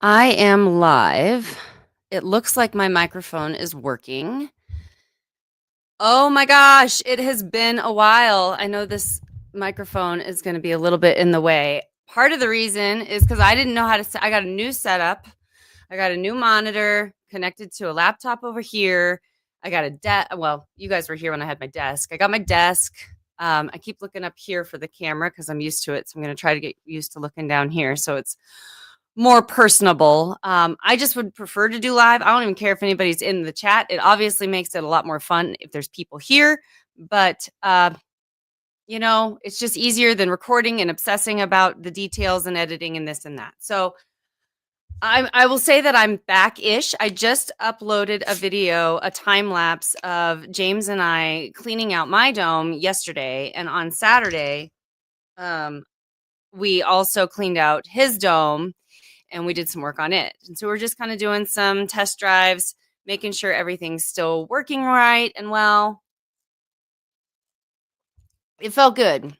I am live. It looks like my microphone is working. Oh my gosh, it has been a while. I know this microphone is going to be a little bit in the way. Part of the reason is because I didn't know how to set. I got a new setup. I got a new monitor connected to a laptop over here. I got a desk. Well, you guys were here when I had my desk. I got my desk. I keep looking up here for the camera because I'm used to it. So I'm going to try to get used to looking down here. So it's more personable. I just would prefer to do live. I don't even care if anybody's in the chat. It obviously makes it a lot more fun if there's people here, but it's just easier than recording and obsessing about the details and editing and this and that. So I will say that I'm back-ish. I just uploaded a video, a time lapse of James and I cleaning out my dome yesterday, and on Saturday, we also cleaned out his dome and we did some work on it. And so we're just kind of doing some test drives, making sure everything's still working right and well. It felt good.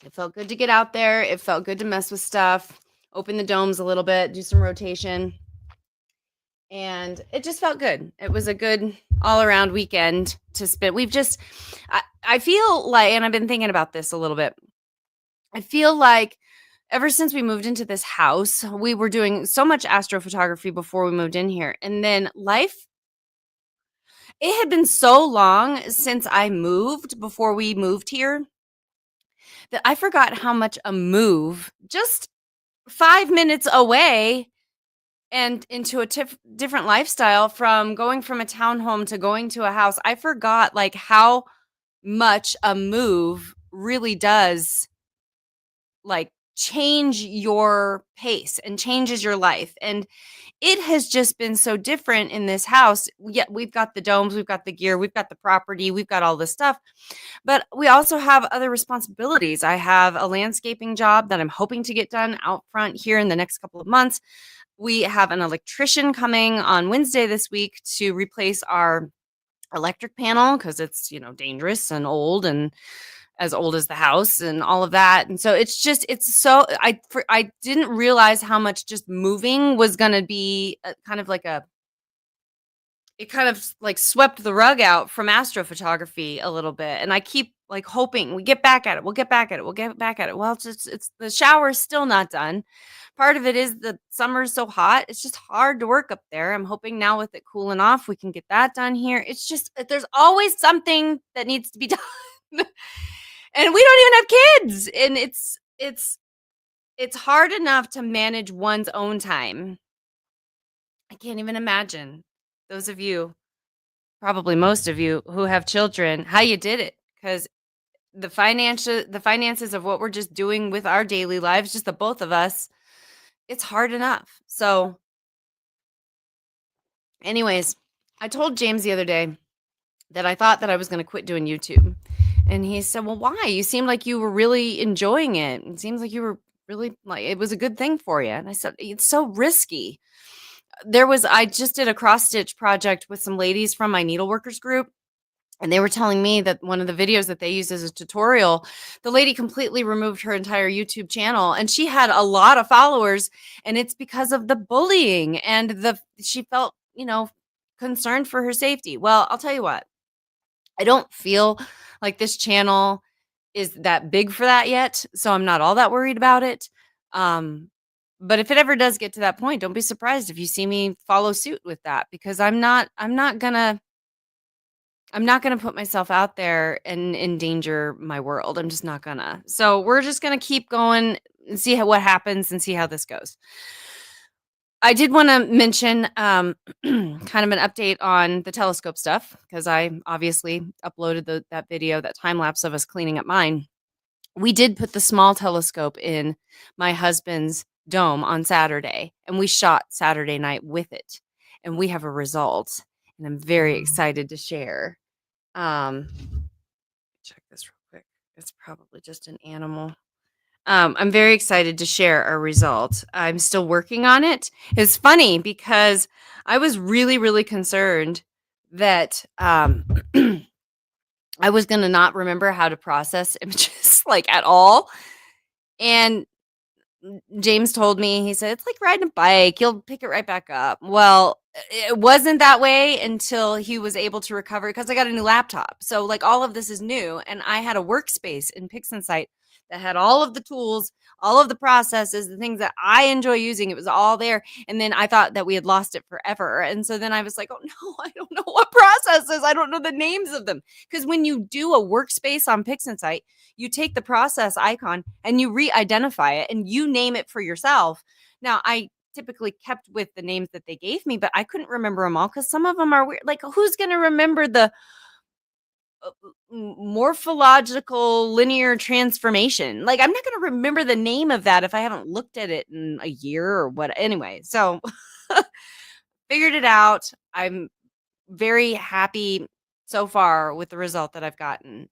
It felt good to get out there. It felt good to mess with stuff, open the domes a little bit, do some rotation. And it just felt good. It was a good all around weekend to spend. I feel like, and I've been thinking about this a little bit. I feel like ever since we moved into this house, we were doing so much astrophotography before we moved in here. And then it had been so long since I moved before we moved here that I forgot how much a move just 5 minutes away and into a different lifestyle from going from a townhome to going to a house. I forgot like how much a move really does like change your pace and changes your life. And it has just been so different in this house. Yet we've got the domes, we've got the gear, we've got the property, we've got all this stuff. But we also have other responsibilities. I have a landscaping job that I'm hoping to get done out front here in the next couple of months. We have an electrician coming on Wednesday this week to replace our electric panel because it's, dangerous and old and as old as the house and all of that. And so I didn't realize how much just moving was going to be it kind of like swept the rug out from astrophotography a little bit. And I keep like hoping we get back at it. We'll get back at it. We'll get back at it. Well, it's the shower's still not done. Part of it is the summer's so hot. It's just hard to work up there. I'm hoping now with it cooling off, we can get that done here. It's just there's always something that needs to be done. And we don't even have kids. And it's hard enough to manage one's own time. I can't even imagine those of you, probably most of you who have children, how you did it, because the finances of what we're just doing with our daily lives, just the both of us, it's hard enough. So anyways, I told James the other day that I thought that I was going to quit doing YouTube. And he said, well, why? You seemed like you were really enjoying it. It seems like you were really like, it was a good thing for you. And I said, it's so risky. I just did a cross stitch project with some ladies from my needleworkers group. And they were telling me that one of the videos that they used as a tutorial, the lady completely removed her entire YouTube channel and she had a lot of followers. And it's because of the bullying and she felt, concerned for her safety. Well, I'll tell you what, I don't feel like this channel is that big for that yet. So I'm not all that worried about it. But if it ever does get to that point, don't be surprised if you see me follow suit with that, because I'm not gonna put myself out there and endanger my world. I'm just not gonna. So we're just gonna keep going and see what happens and see how this goes. I did want to mention kind of an update on the telescope stuff, because I obviously uploaded that video, that time lapse of us cleaning up mine. We did put the small telescope in my husband's dome on Saturday, and we shot Saturday night with it, and we have a result, and I'm very excited to share. Check this real quick. It's probably just an animal. I'm very excited to share our result. I'm still working on it. It's funny because I was really, really concerned that I was going to not remember how to process images like at all. And James told me, he said, "It's like riding a bike. You'll pick it right back up." Well, it wasn't that way until he was able to recover because I got a new laptop. So, like, all of this is new. And I had a workspace in Pixinsight that had all of the tools, all of the processes, the things that I enjoy using. It was all there. And then I thought that we had lost it forever. And so then I was like, oh no, I don't know what processes. I don't know the names of them. Because when you do a workspace on Pixinsight, you take the process icon and you re-identify it and you name it for yourself. Now, I typically kept with the names that they gave me, but I couldn't remember them all because some of them are weird. Like, who's going to remember the morphological linear transformation? Like, I'm not going to remember the name of that if I haven't looked at it in a year or what. Anyway, so figured it out. I'm very happy so far with the result that I've gotten.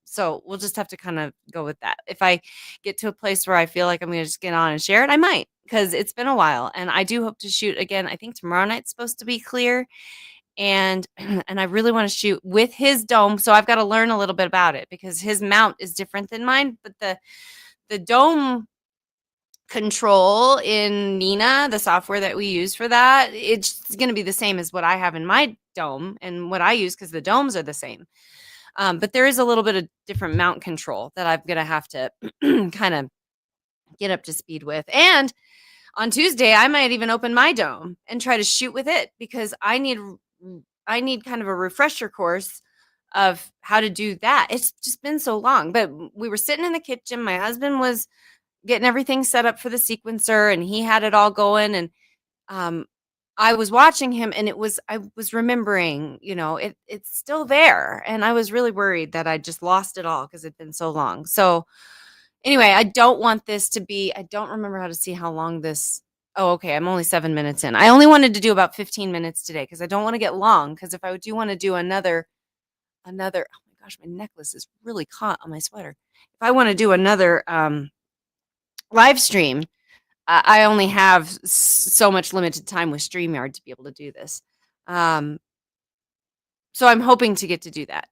So we'll just have to kind of go with that. If I get to a place where I feel like I'm going to just get on and share it, I might, because it's been a while. And I do hope to shoot again. I think tomorrow night's supposed to be clear. And and I really want to shoot with his dome. So I've got to learn a little bit about it because his mount is different than mine. But the dome control in Nina, the software that we use for that, it's going to be the same as what I have in my dome and what I use because the domes are the same. But there is a little bit of different mount control that I'm going to have to kind of get up to speed with. And on Tuesday, I might even open my dome and try to shoot with it because I need kind of a refresher course of how to do that. It's just been so long. But we were sitting in the kitchen. My husband was getting everything set up for the sequencer and he had it all going. And I was watching him and I was remembering, it's still there. And I was really worried that I just lost it all because it'd been so long. So anyway, I don't want this to be, I don't remember how to see how long this, oh, okay, I'm only 7 minutes in. I only wanted to do about 15 minutes today because I don't want to get long. Because if I do want to do another, oh my gosh, my necklace is really caught on my sweater. If I want to do another live stream, I only have so much limited time with StreamYard to be able to do this. So I'm hoping to get to do that.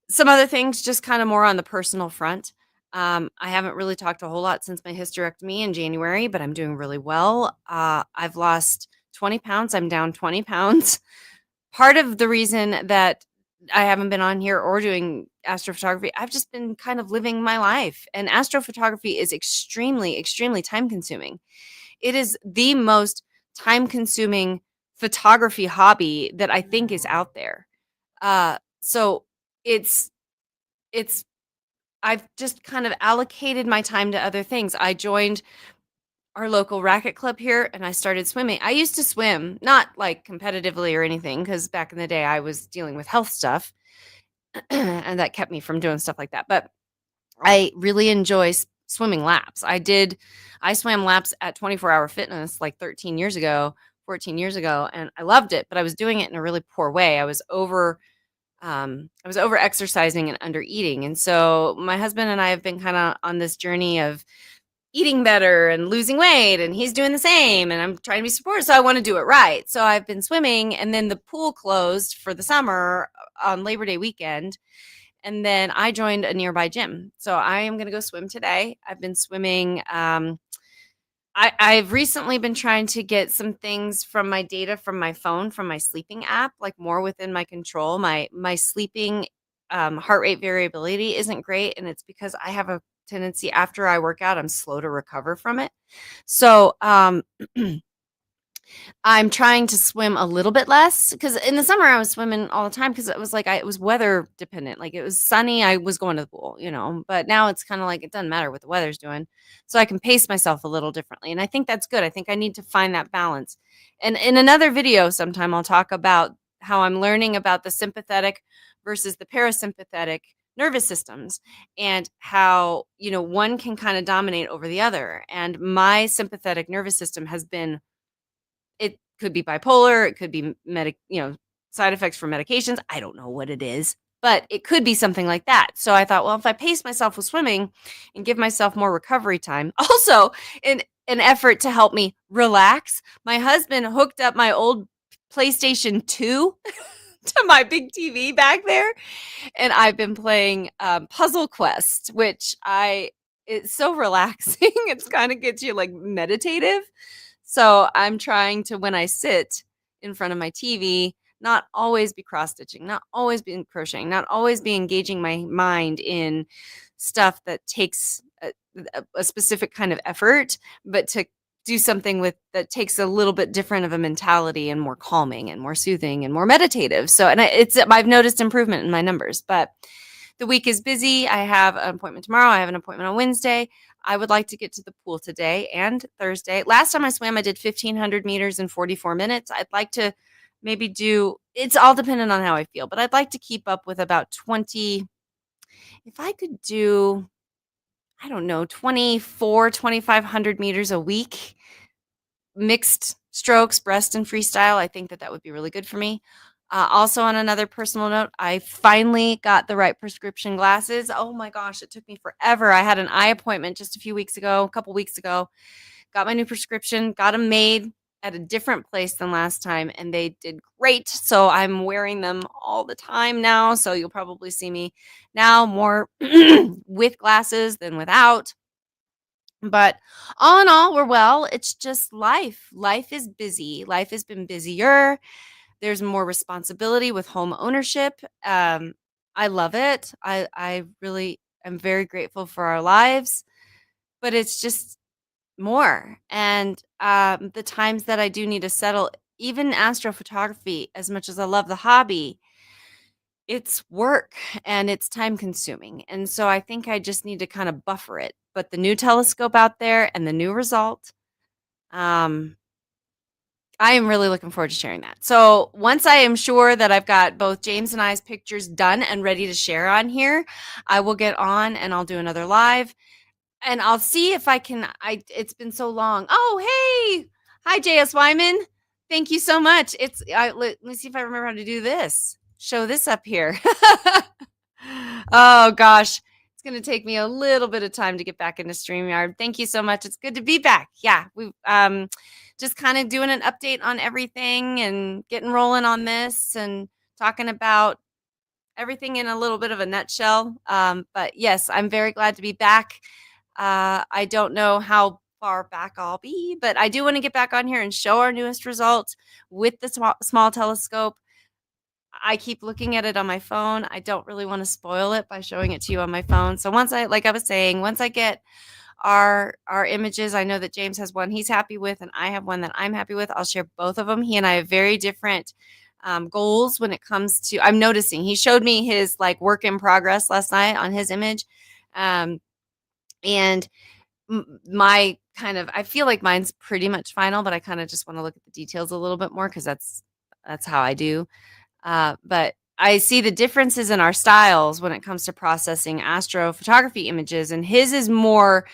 Some other things, just kind of more on the personal front. I haven't really talked a whole lot since my hysterectomy in January, but I'm doing really well. I've lost 20 pounds. I'm down 20 pounds. Part of the reason that I haven't been on here or doing astrophotography, I've just been kind of living my life. And astrophotography is extremely, extremely time consuming. It is the most time consuming photography hobby that I think is out there. So it's I've just kind of allocated my time to other things. I joined our local racket club here and I started swimming. I used to swim, not like competitively or anything, because back in the day I was dealing with health stuff and that kept me from doing stuff like that. But I really enjoy swimming laps. I swam laps at 24 Hour Fitness like 13 years ago, 14 years ago, and I loved it, but I was doing it in a really poor way. I was over exercising and under eating. And so my husband and I have been kind of on this journey of eating better and losing weight, and he's doing the same, and I'm trying to be supportive. So I want to do it right. So I've been swimming, and then the pool closed for the summer on Labor Day weekend. And then I joined a nearby gym. So I am going to go swim today. I've been swimming. I've recently been trying to get some things from my data from my phone, from my sleeping app, like more within my control. My sleeping heart rate variability isn't great. And it's because I have a tendency after I work out, I'm slow to recover from it. So I'm trying to swim a little bit less because in the summer I was swimming all the time because it was like it was weather dependent. Like it was sunny, I was going to the pool, but now it's kind of like it doesn't matter what the weather's doing. So I can pace myself a little differently. And I think that's good. I think I need to find that balance. And in another video sometime I'll talk about how I'm learning about the sympathetic versus the parasympathetic nervous systems and how, one can kind of dominate over the other. And my sympathetic nervous system has been, it could be bipolar, it could be side effects from medications. I don't know what it is, but it could be something like that. So I thought, well, if I pace myself with swimming and give myself more recovery time, also in an effort to help me relax, my husband hooked up my old PlayStation 2 to my big TV back there. And I've been playing Puzzle Quest, which I it's so relaxing. It's kind of gets you like meditative. So I'm trying to, when I sit in front of my TV, not always be cross stitching, not always be crocheting, not always be engaging my mind in stuff that takes a specific kind of effort, but to do something with that takes a little bit different of a mentality and more calming and more soothing and more meditative. So, and I've noticed improvement in my numbers, but the week is busy. I have an appointment tomorrow. I have an appointment on Wednesday. I would like to get to the pool today and Thursday. Last time I swam, I did 1,500 meters in 44 minutes. I'd like to maybe do, it's all dependent on how I feel, but I'd like to keep up with about 20. If I could do, I don't know, 2,500 meters a week, mixed strokes, breast and freestyle, I think that that would be really good for me. Also, on another personal note, I finally got the right prescription glasses. Oh my gosh, it took me forever. I had an eye appointment just a couple weeks ago. Got my new prescription, got them made at a different place than last time, and they did great. So I'm wearing them all the time now. So you'll probably see me now more with glasses than without. But all in all, we're well. It's just life. Life is busy. Life has been busier. There's more responsibility with home ownership. I love it. I really am very grateful for our lives, but it's just more. And the times that I do need to settle, even astrophotography, as much as I love the hobby, it's work and it's time consuming. And so I think I just need to kind of buffer it. But the new telescope out there and the new result, um, I am really looking forward to sharing that. So once I am sure that I've got both James and I's pictures done and ready to share on here, I will get on and I'll do another live and I'll see if I can. It's been so long. Oh, hey, hi, JS Wyman. Thank you so much. Let me see if I remember how to do this. Show this up here. Oh gosh, it's gonna take me a little bit of time to get back into StreamYard. Thank you so much. It's good to be back. Yeah, we just kind of doing an update on everything and getting rolling on this and talking about everything in a little bit of a nutshell. But yes, I'm very glad to be back. I don't know how far back I'll be, but I do want to get back on here and show our newest result with the small telescope. I keep looking at it on my phone. I don't really want to spoil it by showing it to you on my phone. So like I was saying, once I get our images, I know that James has one he's happy with, and I have one that I'm happy with. I'll share both of them. He and I have very different goals when it comes to. I'm noticing he showed me his like work in progress last night on his image, and my kind of I feel like mine's pretty much final, but I kind of just want to look at the details a little bit more because that's how I do. But I see the differences in our styles when it comes to processing astrophotography images, and his is more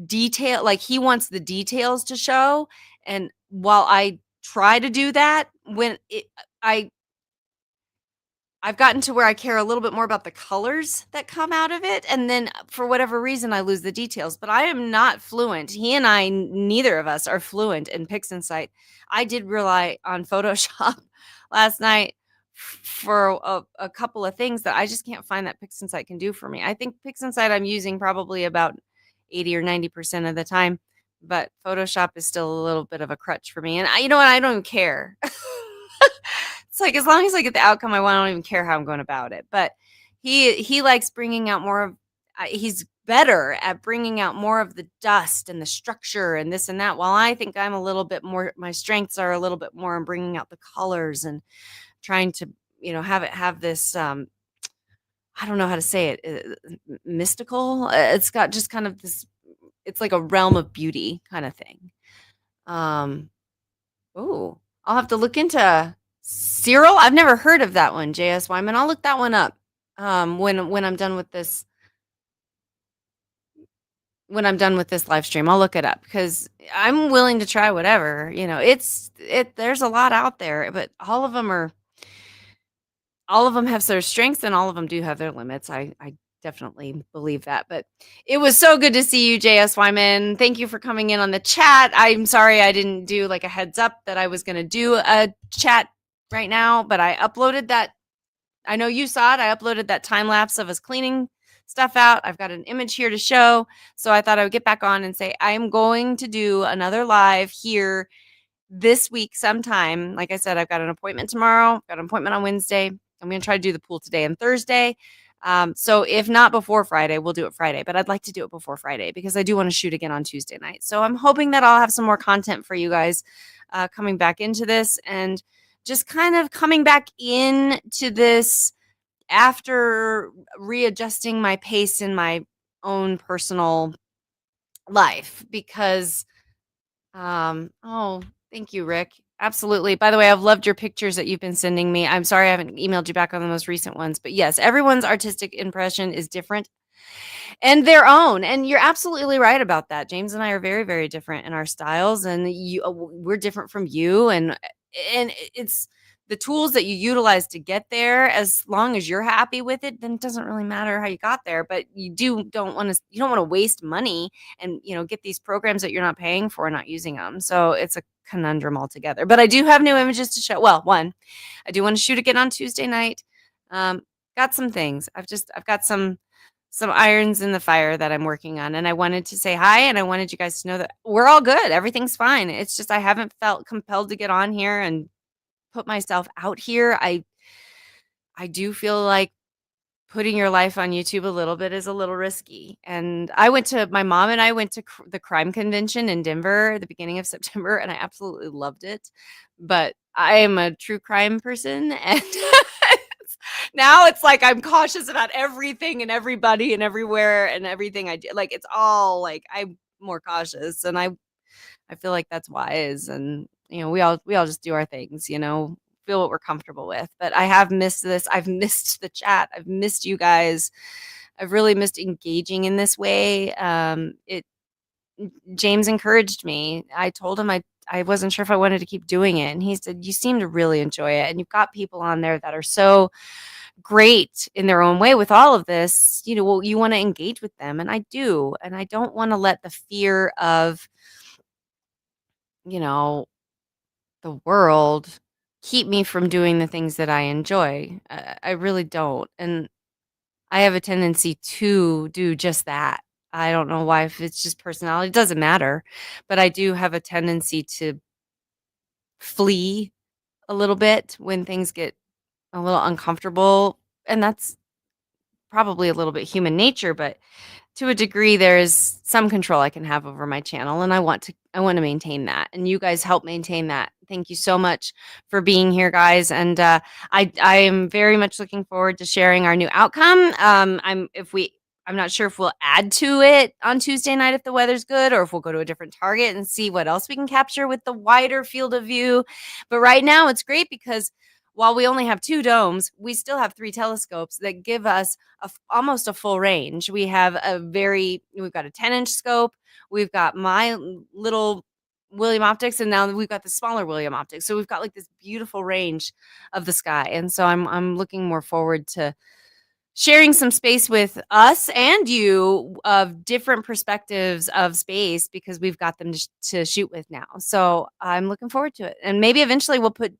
detail. Like he wants the details to show, and while I try to do that, I've gotten to where I care a little bit more about the colors that come out of it, and then for whatever reason, I lose the details. But I am not fluent. He and I, neither of us, are fluent in PixInsight. I did rely on Photoshop last night for a couple of things that I just can't find that PixInsight can do for me. I think PixInsight I'm using probably about 80 or 90% of the time, but Photoshop is still a little bit of a crutch for me. And you know what? I don't even care. It's like as long as I get the outcome I want, I don't even care how I'm going about it. But he likes bringing out more of. He's better at bringing out more of the dust and the structure and this and that. While I think I'm a little bit more. My strengths are a little bit more in bringing out the colors and trying to have this. I don't know how to say it. Mystical. It's got just kind of this. It's like a realm of beauty kind of thing. Oh, I'll have to look into Cyril. I've never heard of that one, JS Wyman. I'll look that one up when I'm done with this. When I'm done with this live stream, I'll look it up because I'm willing to try whatever. There's a lot out there, but all of them have their strengths and all of them do have their limits. I definitely believe that. But it was so good to see you, JS Wyman. Thank you for coming in on the chat. I'm sorry I didn't do like a heads up that I was going to do a chat right now, but I uploaded that. I know you saw it. I uploaded that time lapse of us cleaning stuff out. I've got an image here to show. So I thought I would get back on and say, I am going to do another live here this week sometime. Like I said, I've got an appointment tomorrow, got an appointment on Wednesday. I'm going to try to do the pool today and Thursday. So if not before Friday, we'll do it Friday, but I'd like to do it before Friday because I do want to shoot again on Tuesday night. So I'm hoping that I'll have some more content for you guys coming back into this and just kind of coming back into this after readjusting my pace in my own personal life because oh, thank you, Rick. Absolutely. By the way, I've loved your pictures that you've been sending me. I'm sorry I haven't emailed you back on the most recent ones, but yes, everyone's artistic impression is different and their own. And you're absolutely right about that. James and I are very, very different in our styles, and we're different from you. And it's the tools that you utilize to get there. As long as you're happy with it, then it doesn't really matter how you got there. But you don't want to waste money and get these programs that you're not paying for and not using them. So it's a conundrum altogether. But I do have new images to show. Well, one, I do want to shoot again on Tuesday night. Got some things. I've got some irons in the fire that I'm working on, and I wanted to say hi, and I wanted you guys to know that we're all good. Everything's fine. It's just I haven't felt compelled to get on here and put myself out here. I do feel like putting your life on YouTube a little bit is a little risky. And my mom and I went to the crime convention in Denver at the beginning of September, and I absolutely loved it. But I am a true crime person, and now it's like I'm cautious about everything and everybody and everywhere and everything I do. Like it's all like I'm more cautious, and I feel like that's wise. And we all just do our things, feel what we're comfortable with. But I have missed this. I've missed the chat. I've missed you guys. I've really missed engaging in this way. It James encouraged me. I told him I wasn't sure if I wanted to keep doing it, and he said, "You seem to really enjoy it, and you've got people on there that are so great in their own way with all of this. Well, you want to engage with them," and I do, and I don't want to let the fear of you know the world keep me from doing the things that I enjoy. I really don't, and I have a tendency to do just that. I don't know why, if it's just personality, it doesn't matter, but I do have a tendency to flee a little bit when things get a little uncomfortable, and that's probably a little bit human nature, but to a degree there's some control I can have over my channel, and I want to maintain that, and you guys help maintain that. Thank you so much for being here, guys, and I am very much looking forward to sharing our new outcome. I'm not sure if we'll add to it on Tuesday night if the weather's good, or if we'll go to a different target and see what else we can capture with the wider field of view. But right now it's great because while we only have 2 domes, we still have 3 telescopes that give us almost a full range. We've got a 10-inch scope. We've got my little William optics, and now we've got the smaller William optics. So we've got like this beautiful range of the sky. And so I'm looking more forward to sharing some space with us and you of different perspectives of space, because we've got them to shoot with now. So I'm looking forward to it. And maybe eventually we'll put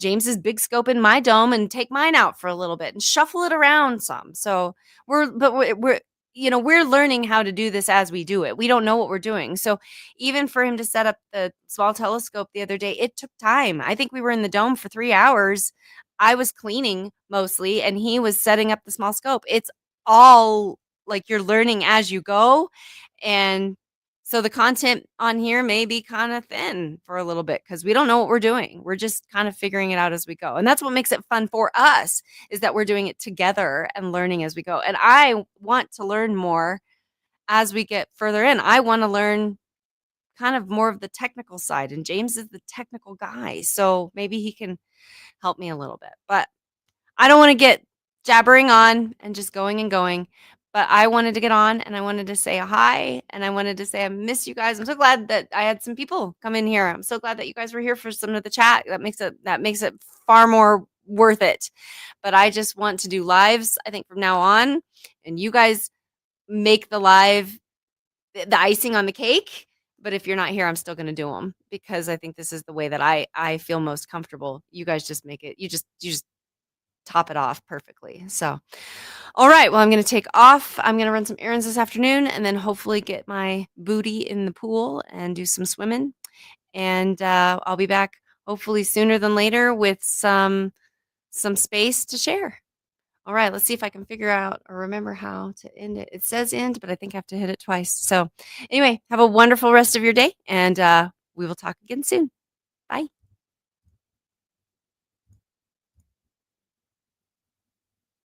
James's big scope in my dome and take mine out for a little bit and shuffle it around some. So we're learning how to do this as we do it. We don't know what we're doing. So even for him to set up the small telescope the other day, it took time. I think we were in the dome for 3 hours. I was cleaning mostly, and he was setting up the small scope. It's all like you're learning as you go. And so the content on here may be kind of thin for a little bit because we don't know what we're doing. We're just kind of figuring it out as we go. And that's what makes it fun for us, is that we're doing it together and learning as we go. And I want to learn more as we get further in. I want to learn kind of more of the technical side, and James is the technical guy. So maybe he can help me a little bit. But I don't want to get jabbering on and just going and going. But I wanted to get on, and I wanted to say hi, and I wanted to say I miss you guys. I'm so glad that I had some people come in here. I'm so glad that you guys were here for some of the chat. That makes it far more worth it. But I just want to do lives, I think, from now on, and you guys make the live the icing on the cake. But if you're not here, I'm still going to do them because I think this is the way that I feel most comfortable. You guys just make it. You just top it off perfectly. So, all right. Well, I'm going to take off. I'm going to run some errands this afternoon and then hopefully get my booty in the pool and do some swimming. And I'll be back hopefully sooner than later with some space to share. All right, let's see if I can figure out or remember how to end it. It says end, but I think I have to hit it twice. So, anyway, have a wonderful rest of your day, and we will talk again soon. Bye.